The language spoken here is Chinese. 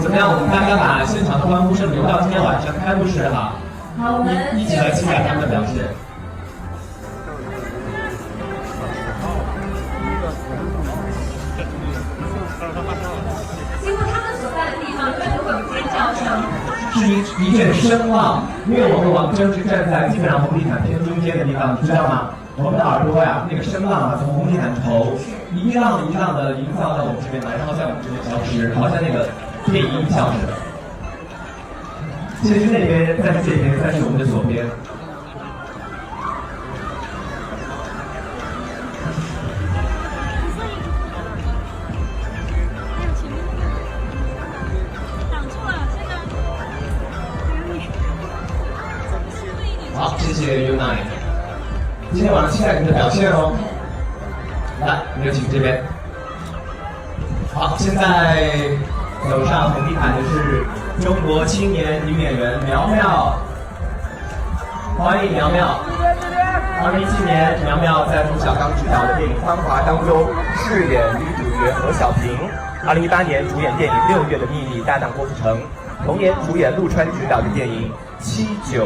怎么样？我们大家把现场的欢呼声留到今天晚上开幕式哈。好，我们一起来期待他们的表现。经过他们所在的地方，就会有尖叫声。是一阵声浪，因为我和王铮是站在基本上红地毯偏中间的地方，你知道吗？我们的耳朵呀，那个声浪啊，从红地毯头一浪一浪的营造到我们这边来，然后在我们这边消失，好像那个电影音效似的。其实那边在这边，在是我们的左边。好，谢谢 Unite。今天晚上期待你的表现哦。来，有请这边。好，现在走上红地毯的是中国青年女演员苗苗，欢迎苗苗。2017年，苗苗在冯小刚执导的电影《芳华》当中饰演女主角何小萍。2018年主演电影《6月的秘密》，搭档郭富城。同年主演陆川执导的电影《794》。